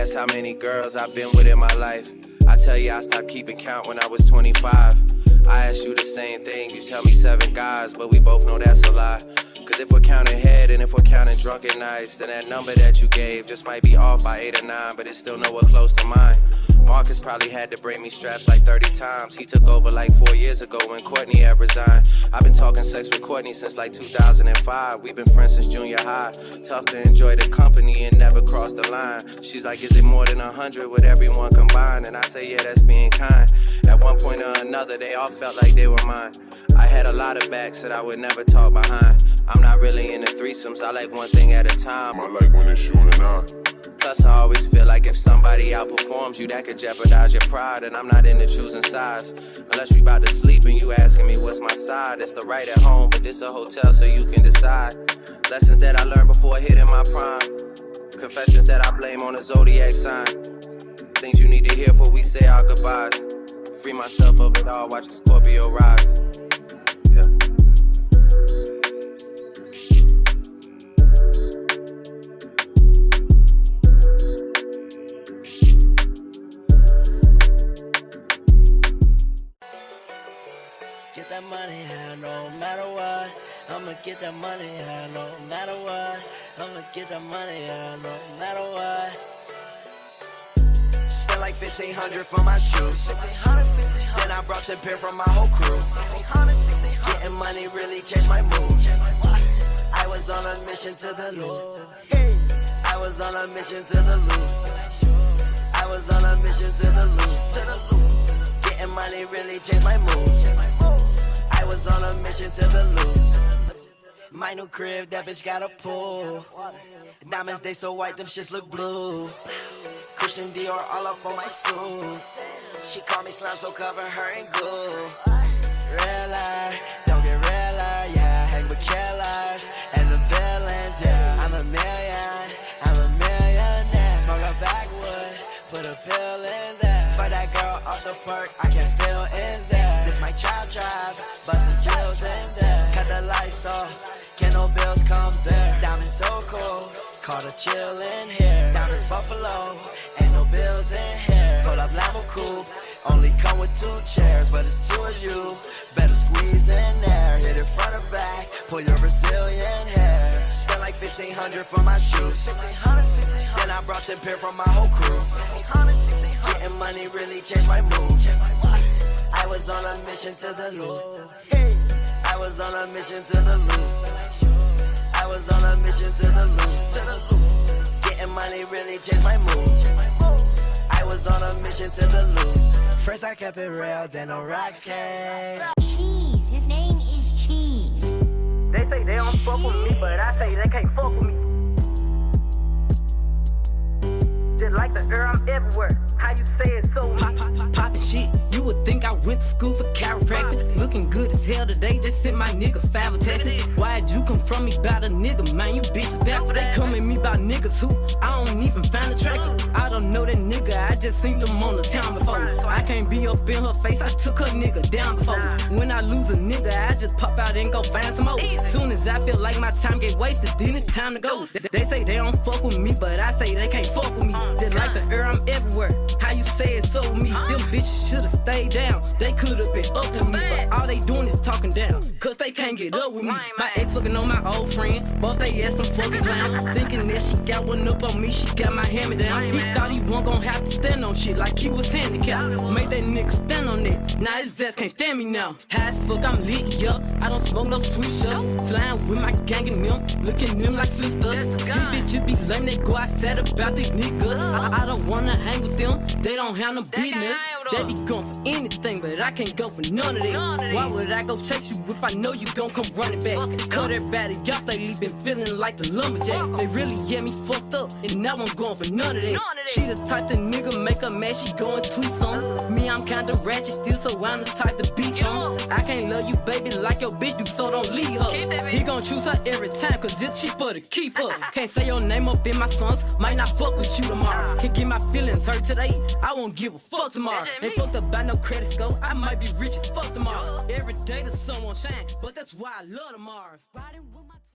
ask how many girls I've been with in my life, I tell you I stopped keeping count when I was 25. I asked you the same thing, you tell me 7 guys, but we both know that's a lie. Cause if we're counting head and if we're counting drunken nights, then that number that you gave just might be off by 8 or 9, but it's still nowhere close to mine. Marcus probably had to break me straps like 30 times. He took over like 4 years ago when Courtney had resigned. I've been talking sex with Courtney since like 2005. We've been friends since junior high. Tough to enjoy the company and never cross the line. She's like, is it more than 100 with everyone combined? And I say, yeah, that's being kind. At one point or another, they all felt like they were mine. I had a lot of backs that I would never talk behind. I'm not really into threesomes, I like one thing at a time. I like when it's you and I. Plus I always feel like if somebody outperforms you, that could jeopardize your pride. And I'm not into choosing sides, unless we about to sleep and you asking me what's my side. It's the right at home, but this a hotel so you can decide. Lessons that I learned before hitting my prime. Confessions that I blame on a zodiac sign. Things you need to hear before we say our goodbyes. Free myself of it all, watch the Scorpio rise. Yeah. Get that money, no matter what. I'ma get that money, no matter what. I'ma get that money, no matter what. Spent like 1,500 for my shoes. 1,500. Then I brought 10 pair from my whole crew. 1,600. Getting money really changed my mood. I was on a mission to the Lord. I was on a mission to the Lord. I was on a mission to the Lord. Getting money really changed my mood. I was on a mission to the Louvre. My new crib, that bitch got a pool. Diamonds, they so white, them shits look blue. Christian Dior all up on my suit. She call me slime, so cover her in goo. Realer, don't get realer, yeah. Hang with killers and the villains, yeah. I'm a millionaire. Smoke a backwood, put a pill in there. For that girl off the perk, I can feel in there. This my child tribe, bustin' chills in there. Cut the lights off, can no bills come there. Diamonds so cool, call the chill in here. Diamonds Buffalo, ain't no bills in here. Pull up Lambo coupe, only come with 2 chairs, but it's 2 of you. Better squeeze in there, hit it front or back, pull your Brazilian hair. Spent like 1,500 for my shoes. 1,500. Then I brought 10 pair from my whole crew. 1,600. Getting money really changed my mood. I was on a mission to the Lord. I was on a mission to the Lord. I was on a mission to the Lord. Getting money really changed my mood. I was on a mission to the Lord. First I kept it real, then the rocks came. Cheese, his name is Cheese. They say they don't fuck with me, but I say they can't fuck with me. Just like the air, I'm everywhere. How you say it so Poppin' shit, you would think I went to school for chiropractic. Looking good as hell today, just sent my nigga 5 attachments. Why'd you come from me about a nigga, man? You bitch backwards. They come at me about niggas who I don't even find attractive. I don't know that nigga, I just seen them on the town before. I can't be up in her face, I took her nigga down before. When I lose a nigga, I just pop out and go find some more. Soon as I feel like my time get wasted, then it's time to go. They say they don't fuck with me, but I say they can't fuck with me. Just like the air, I'm everywhere. How you say it so me? Them bitches should've stayed down. They could've been up to me, but all they doing is talking down. Cause they can't get up with me. My ex fucking on my old friend. Both they ass some fucking clowns. Thinking that she got one up on me, she got my hand-me-down. He thought he wasn't gon' have to stand on shit like he was handicapped. Made that nigga stand on it. Now his ass can't stand me now. High as fuck, I'm lit, yup. I don't smoke no sweet shots. Slime with my gang and them. Looking them like sisters. These bitches be lame, they go outside about these niggas. I don't wanna hang with them. They don't have no business. They be going for anything, but I can't go for none of that. Why would I go chase you if I know you gon' come running back? Cut everybody off, they been feeling like the lumberjack. They really get me fucked up, and now I'm going for none of that. She the type the nigga make her mad, she go and tweet some. Me, I'm kinda ratchet still, so I'm the type to beat some. I can't love you, baby, like your bitch do, so don't leave her. He gon' choose her every time, cause it's cheaper to keep her. Can't say your name up in my songs, might not fuck with you tomorrow. Can't get my feelings hurt today, I won't give a fuck tomorrow. Ain't fucked up by no credit score, I might be rich as fuck tomorrow. Every day the sun won't shine, but that's why I love tomorrow.